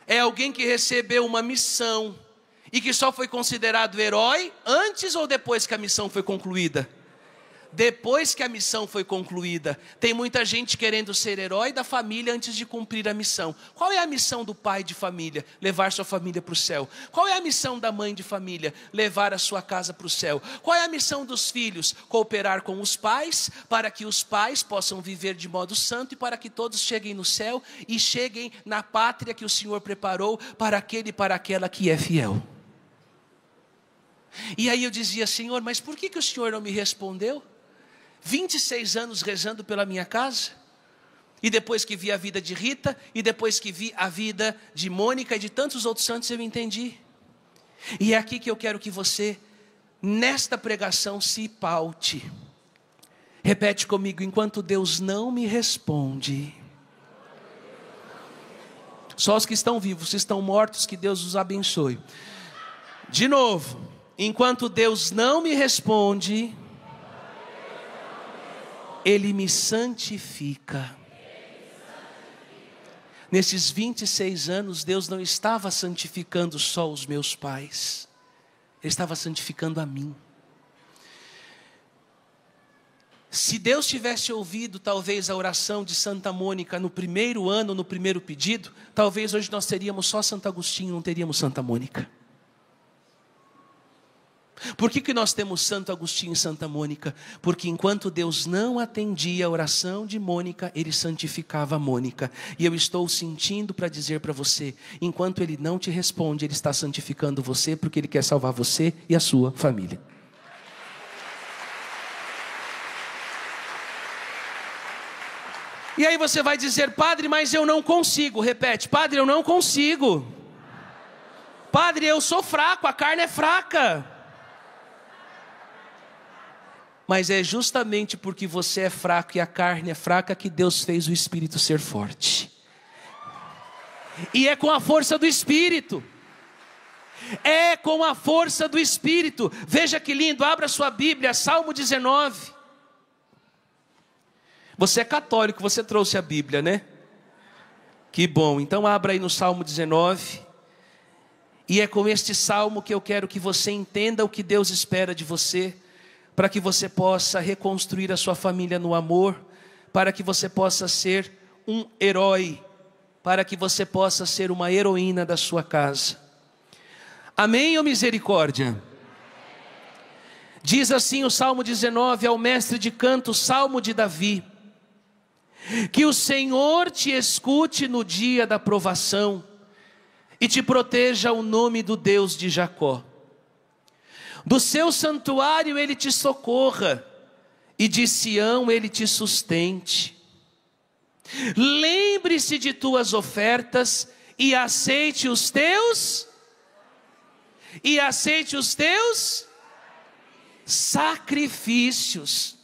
A: É alguém que recebeu uma missão e que só foi considerado herói antes ou depois que a missão foi concluída? Depois que a missão foi concluída. Tem muita gente querendo ser herói da família antes de cumprir a missão. Qual é a missão do pai de família? Levar sua família para o céu. Qual é a missão da mãe de família? Levar a sua casa para o céu. Qual é a missão dos filhos? Cooperar com os pais, para que os pais possam viver de modo santo e para que todos cheguem no céu e cheguem na pátria que o Senhor preparou para aquele e para aquela que é fiel. E aí eu dizia: Senhor, mas por que o Senhor não me respondeu? 26 anos rezando pela minha casa, e depois que vi a vida de Rita, e depois que vi a vida de Mônica e de tantos outros santos, eu entendi. E é aqui que eu quero que você, nesta pregação, se paute. Repete comigo: enquanto Deus não me responde. Só os que estão vivos, se estão mortos, que Deus os abençoe. De novo: enquanto Deus não me responde, Ele me santifica. Nesses 26 anos, Deus não estava santificando só os meus pais, Ele estava santificando a mim. Se Deus tivesse ouvido talvez a oração de Santa Mônica no primeiro ano, no primeiro pedido, talvez hoje nós teríamos só Santo Agostinho, não teríamos Santa Mônica. Por que nós temos Santo Agostinho e Santa Mônica? Porque enquanto Deus não atendia a oração de Mônica, Ele santificava a Mônica. E eu estou sentindo para dizer para você: enquanto Ele não te responde, Ele está santificando você, porque Ele quer salvar você e a sua família. E aí você vai dizer: padre, mas eu não consigo. Repete: padre, eu não consigo. Padre, eu sou fraco, a carne é fraca. Mas é justamente porque você é fraco e a carne é fraca que Deus fez o Espírito ser forte. E é com a força do Espírito. É com a força do Espírito. Veja que lindo, abra sua Bíblia, Salmo 19. Você é católico, você trouxe a Bíblia, né? Que bom, então abra aí no Salmo 19. E é com este salmo que eu quero que você entenda o que Deus espera de você, para que você possa reconstruir a sua família no amor, para que você possa ser um herói, para que você possa ser uma heroína da sua casa. Amém ou misericórdia? Diz assim o Salmo 19 ao mestre de canto, Salmo de Davi: que o Senhor te escute no dia da provação e te proteja o nome do Deus de Jacó. Do seu santuário Ele te socorra, e de Sião Ele te sustente. Lembre-se de tuas ofertas e aceite os teus sacrifícios.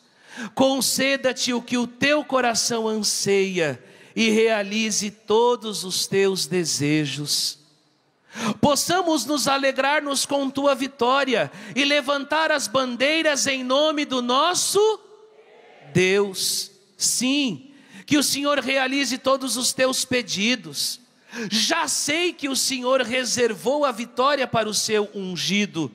A: Conceda-te o que o teu coração anseia e realize todos os teus desejos. Possamos nos alegrar-nos com tua vitória e levantar as bandeiras em nome do nosso Deus. Sim, que o Senhor realize todos os teus pedidos. Já sei que o Senhor reservou a vitória para o seu ungido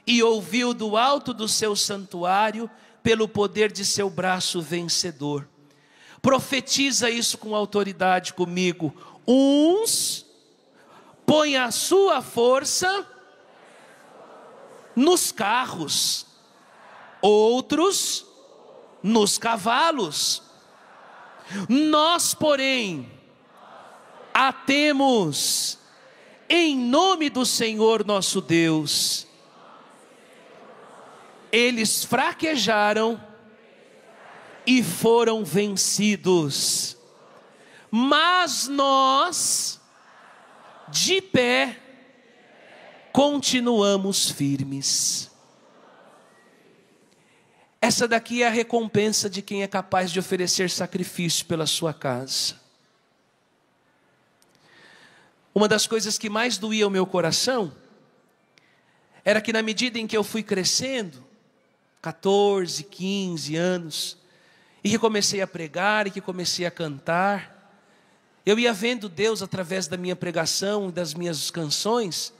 A: e ouviu do alto do seu santuário pelo poder de seu braço vencedor. Profetiza isso com autoridade comigo. Uns põe a sua força nos carros, outros nos cavalos. Nós, porém, a temos em nome do Senhor nosso Deus. Eles fraquejaram e foram vencidos, mas nós de pé, continuamos firmes. Essa daqui é a recompensa de quem é capaz de oferecer sacrifício pela sua casa. Uma das coisas que mais doía o meu coração era que na medida em que eu fui crescendo, 14, 15 anos, e que comecei a pregar e que comecei a cantar, eu ia vendo Deus através da minha pregação, das minhas canções,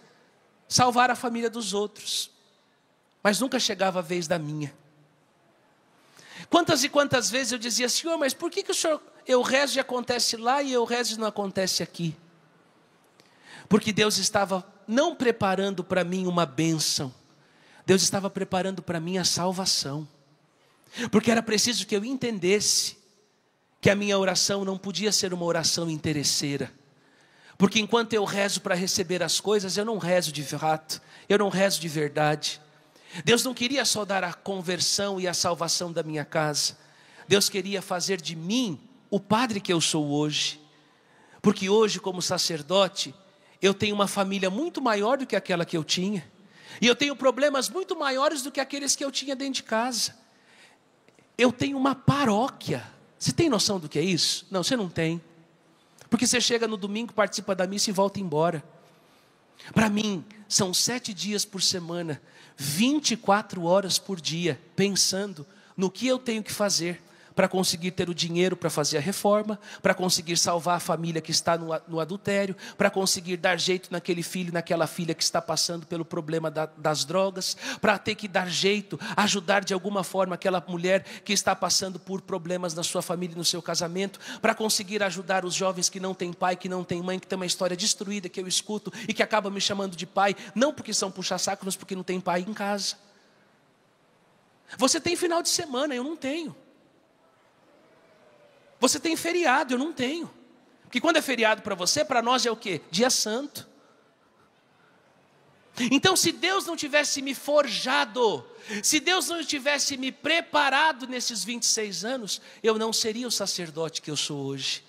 A: salvar a família dos outros, mas nunca chegava a vez da minha. Quantas e quantas vezes eu dizia: Senhor, mas por que o Senhor, eu rezo e acontece lá e eu rezo e não acontece aqui? Porque Deus estava não preparando para mim uma bênção, Deus estava preparando para mim a salvação. Porque era preciso que eu entendesse que a minha oração não podia ser uma oração interesseira. Porque enquanto eu rezo para receber as coisas, eu não rezo de fato, eu não rezo de verdade. Deus não queria só dar a conversão e a salvação da minha casa. Deus queria fazer de mim o padre que eu sou hoje. Porque hoje, como sacerdote, eu tenho uma família muito maior do que aquela que eu tinha. E eu tenho problemas muito maiores do que aqueles que eu tinha dentro de casa. Eu tenho uma paróquia. Você tem noção do que é isso? Não, você não tem. Porque você chega no domingo, participa da missa e volta embora. Para mim, são 7 dias por semana, 24 horas por dia, pensando no que eu tenho que fazer para conseguir ter o dinheiro para fazer a reforma, para conseguir salvar a família que está no adultério, para conseguir dar jeito naquele filho, naquela filha que está passando pelo problema das drogas, para ter que dar jeito, ajudar de alguma forma aquela mulher que está passando por problemas na sua família e no seu casamento, para conseguir ajudar os jovens que não têm pai, que não têm mãe, que tem uma história destruída que eu escuto e que acabam me chamando de pai, não porque são puxa-saco, mas porque não tem pai em casa. Você tem final de semana, eu não tenho. Você tem feriado, eu não tenho. Porque quando é feriado para você, para nós é o quê? Dia santo. Então, se Deus não tivesse me forjado, se Deus não tivesse me preparado nesses 26 anos, eu não seria o sacerdote que eu sou hoje.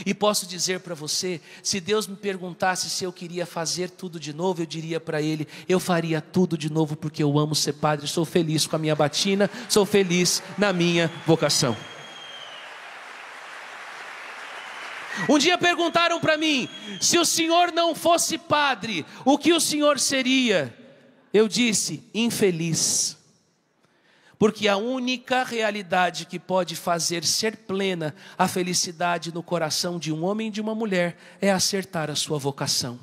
A: E posso dizer para você, se Deus me perguntasse se eu queria fazer tudo de novo, eu diria para Ele: eu faria tudo de novo porque eu amo ser padre, sou feliz com a minha batina, sou feliz na minha vocação. Um dia perguntaram para mim: se o senhor não fosse padre, o que o senhor seria? Eu disse: infeliz. Porque a única realidade que pode fazer ser plena a felicidade no coração de um homem e de uma mulher é acertar a sua vocação.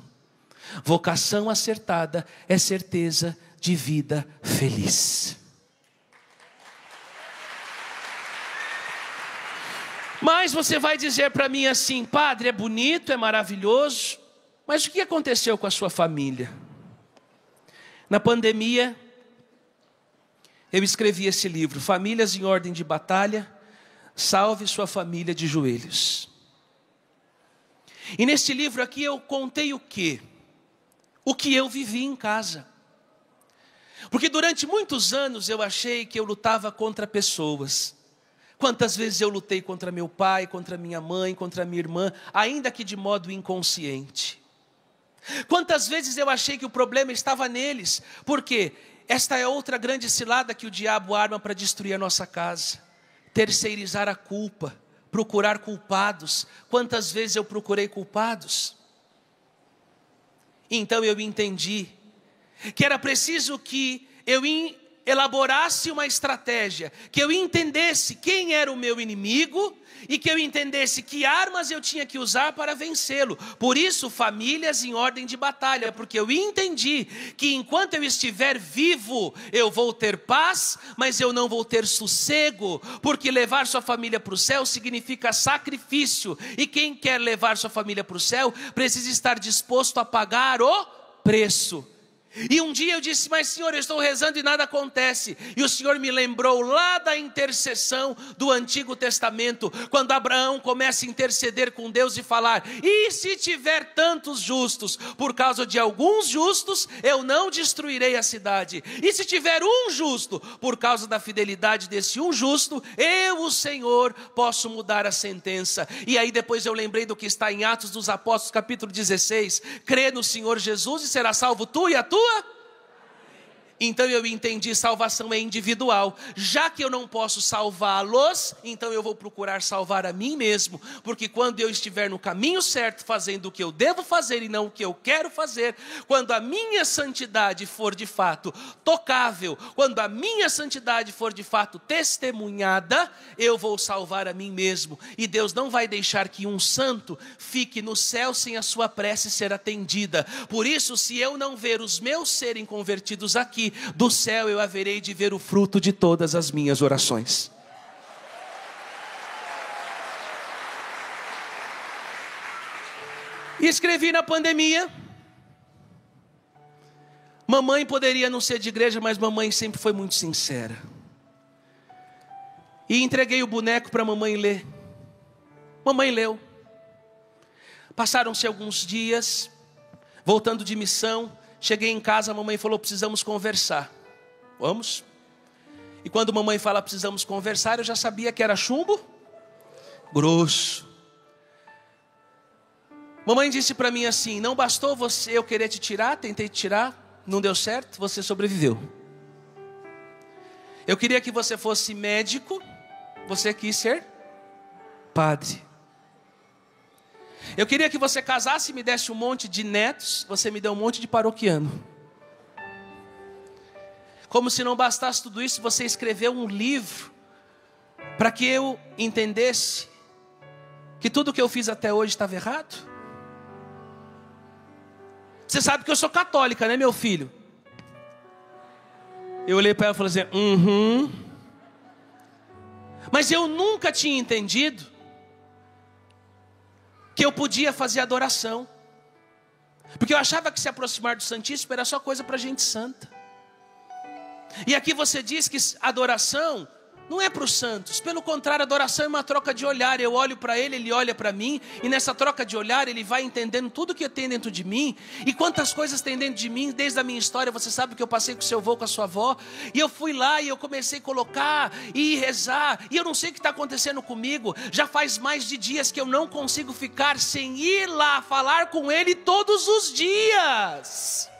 A: Vocação acertada é certeza de vida feliz. Mas você vai dizer para mim assim: padre, é bonito, é maravilhoso, mas o que aconteceu com a sua família? Na pandemia, eu escrevi esse livro, Famílias em Ordem de Batalha, Salve Sua Família de Joelhos. E nesse livro aqui eu contei o quê? O que eu vivi em casa. Porque durante muitos anos eu achei que eu lutava contra pessoas. Quantas vezes eu lutei contra meu pai, contra minha mãe, contra minha irmã, ainda que de modo inconsciente. Quantas vezes eu achei que o problema estava neles, porque esta é outra grande cilada que o diabo arma para destruir a nossa casa. Terceirizar a culpa, procurar culpados. Quantas vezes eu procurei culpados? Então eu entendi que era preciso que eu elaborasse uma estratégia, que eu entendesse quem era o meu inimigo e que eu entendesse que armas eu tinha que usar para vencê-lo. Por isso, famílias em ordem de batalha, porque eu entendi que enquanto eu estiver vivo, eu vou ter paz, mas eu não vou ter sossego, porque levar sua família para o céu significa sacrifício, e quem quer levar sua família para o céu precisa estar disposto a pagar o preço. E um dia eu disse, mas Senhor, eu estou rezando e nada acontece. E o Senhor me lembrou lá da intercessão do Antigo Testamento, quando Abraão começa a interceder com Deus e falar, e se tiver tantos justos, por causa de alguns justos, eu não destruirei a cidade. E se tiver um justo, por causa da fidelidade desse um justo, eu, o Senhor, posso mudar a sentença. E aí depois eu lembrei do que está em Atos dos Apóstolos, capítulo 16, crê no Senhor Jesus e será salvo tu e a tua. Então eu entendi, salvação é individual. Já que eu não posso salvá-los, então eu vou procurar salvar a mim mesmo. Porque quando eu estiver no caminho certo, fazendo o que eu devo fazer e não o que eu quero fazer, quando a minha santidade for de fato tocável, quando a minha santidade for de fato testemunhada, eu vou salvar a mim mesmo. E Deus não vai deixar que um santo fique no céu sem a sua prece ser atendida. Por isso, se eu não ver os meus serem convertidos aqui, do céu eu haverei de ver o fruto de todas as minhas orações. E escrevi na pandemia. Mamãe poderia não ser de igreja, mas mamãe sempre foi muito sincera. E entreguei o boneco para mamãe ler. Mamãe leu. Passaram-se alguns dias, voltando de missão, cheguei em casa, a mamãe falou, precisamos conversar. Vamos? E quando a mamãe fala, precisamos conversar, eu já sabia que era chumbo grosso. Mamãe disse para mim assim, não bastou eu querer te tirar, tentei te tirar, não deu certo, você sobreviveu. Eu queria que você fosse médico, você quis ser padre. Eu queria que você casasse e me desse um monte de netos, você me deu um monte de paroquiano. Como se não bastasse tudo isso, você escreveu um livro para que eu entendesse que tudo que eu fiz até hoje estava errado. Você sabe que eu sou católica, né, meu filho? Eu olhei para ela e falei assim, Mas eu nunca tinha entendido que eu podia fazer adoração. Porque eu achava que se aproximar do Santíssimo era só coisa para gente santa. E aqui você diz que adoração não é para os santos. Pelo contrário, adoração é uma troca de olhar. Eu olho para ele, ele olha para mim. E nessa troca de olhar, ele vai entendendo tudo que tem dentro de mim. E quantas coisas tem dentro de mim, desde a minha história. Você sabe que eu passei com o seu avô, com a sua avó. E eu fui lá e eu comecei a colocar e rezar. E eu não sei o que está acontecendo comigo. Já faz mais de dias que eu não consigo ficar sem ir lá falar com ele todos os dias.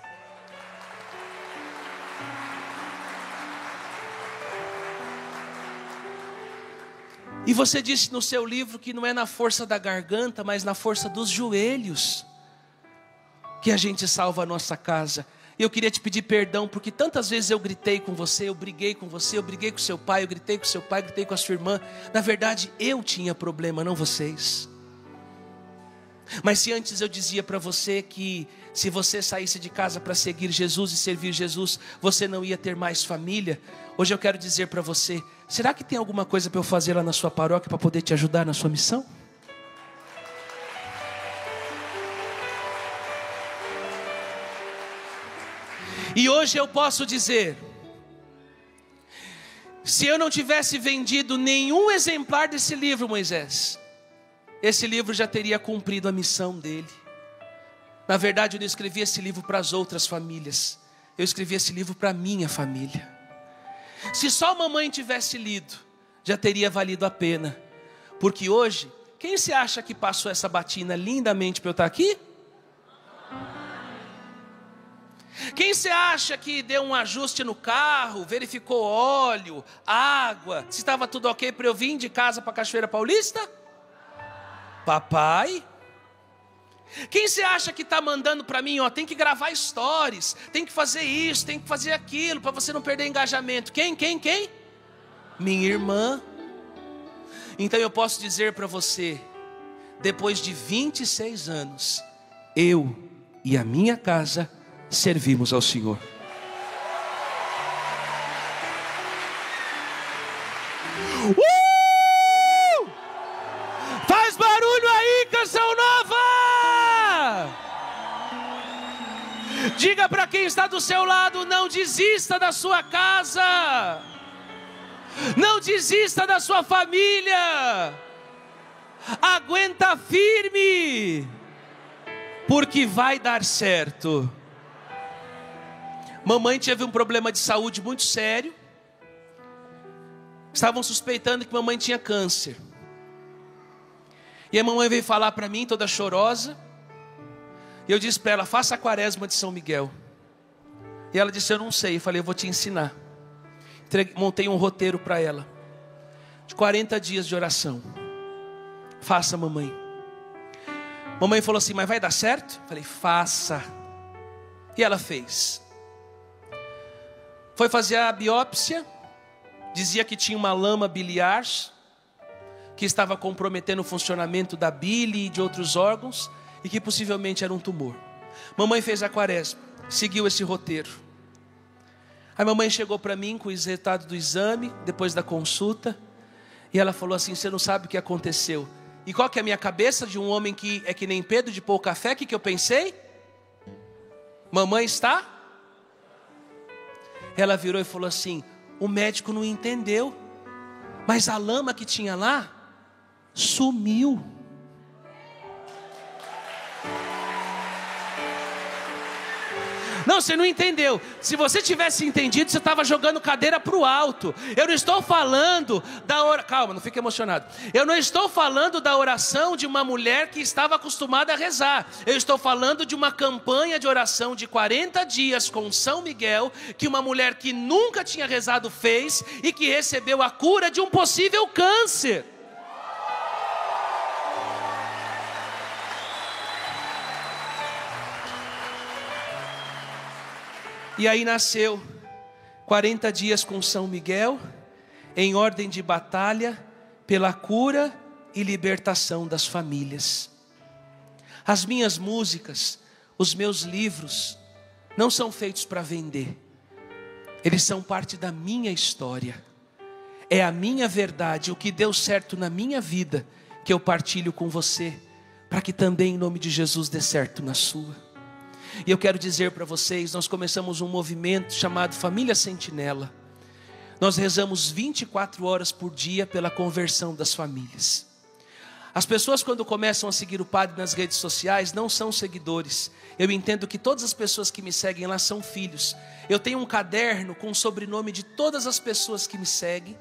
A: E você disse no seu livro que não é na força da garganta, mas na força dos joelhos que a gente salva a nossa casa. Eu queria te pedir perdão, porque tantas vezes eu gritei com você, eu briguei com você, eu briguei com seu pai, eu gritei com seu pai, gritei com a sua irmã. Na verdade, eu tinha problema, não vocês. Mas se antes eu dizia para você que se você saísse de casa para seguir Jesus e servir Jesus, você não ia ter mais família, hoje eu quero dizer para você, será que tem alguma coisa para eu fazer lá na sua paróquia para poder te ajudar na sua missão? E hoje eu posso dizer, se eu não tivesse vendido nenhum exemplar desse livro, Moisés, esse livro já teria cumprido a missão dele. Na verdade, eu não escrevi esse livro para as outras famílias, eu escrevi esse livro para a minha família. Se só a mamãe tivesse lido, já teria valido a pena. Porque hoje, quem se acha que passou essa batina lindamente para eu estar aqui? Quem se acha que deu um ajuste no carro, verificou óleo, água, se estava tudo ok para eu vir de casa para Cachoeira Paulista? Papai. Quem se acha que está mandando para mim, tem que gravar stories, tem que fazer isso, tem que fazer aquilo, para você não perder engajamento? Quem? Minha irmã. Então eu posso dizer para você, depois de 26 anos, eu e a minha casa servimos ao Senhor. Faz barulho aí, canção nova! Diga para quem está do seu lado: não desista da sua casa, não desista da sua família, aguenta firme, porque vai dar certo. Mamãe teve um problema de saúde muito sério. Estavam suspeitando que mamãe tinha câncer. E a mamãe veio falar para mim, toda chorosa. E eu disse para ela: faça a quaresma de São Miguel. E ela disse: eu não sei. Eu falei: eu vou te ensinar. Montei um roteiro para ela, de 40 dias de oração. Faça, mamãe. Mamãe falou assim: mas vai dar certo? Eu falei: faça. E ela fez. Foi fazer a biópsia. Dizia que tinha uma lama biliar, que estava comprometendo o funcionamento da bile e de outros órgãos, e que possivelmente era um tumor. Mamãe fez a quaresma, seguiu esse roteiro. A mamãe chegou para mim com o resultado do exame, depois da consulta, e ela falou assim: você não sabe o que aconteceu. E qual que é a minha cabeça de um homem que é que nem Pedro de pôr café? O que eu pensei? Mamãe está? Ela virou e falou assim: o médico não entendeu, mas a lama que tinha lá sumiu. Não, você não entendeu. Se você tivesse entendido, você estava jogando cadeira para o alto. Eu não estou falando da oração. Calma, não fique emocionado. Eu não estou falando da oração de uma mulher que estava acostumada a rezar. Eu estou falando de uma campanha de oração de 40 dias com São Miguel, que uma mulher que nunca tinha rezado fez e que recebeu a cura de um possível câncer. E aí nasceu 40 dias com São Miguel, em ordem de batalha, pela cura e libertação das famílias. As minhas músicas, os meus livros, não são feitos para vender. Eles são parte da minha história. É a minha verdade, o que deu certo na minha vida, que eu partilho com você, para que também em nome de Jesus dê certo na sua. E eu quero dizer para vocês, nós começamos um movimento chamado Família Sentinela. Nós rezamos 24 horas por dia pela conversão das famílias. As pessoas, quando começam a seguir o padre nas redes sociais, não são seguidores. Eu entendo que todas as pessoas que me seguem lá são filhos. Eu tenho um caderno com o sobrenome de todas as pessoas que me seguem.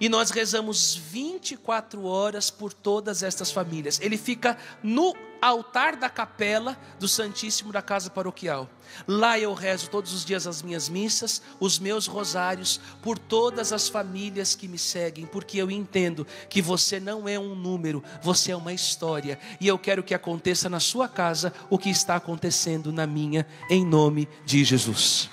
A: E nós rezamos 24 horas por todas estas famílias. Ele fica no altar da capela do Santíssimo da Casa Paroquial. Lá eu rezo todos os dias as minhas missas, os meus rosários, por todas as famílias que me seguem, porque eu entendo que você não é um número, você é uma história. E eu quero que aconteça na sua casa o que está acontecendo na minha, em nome de Jesus.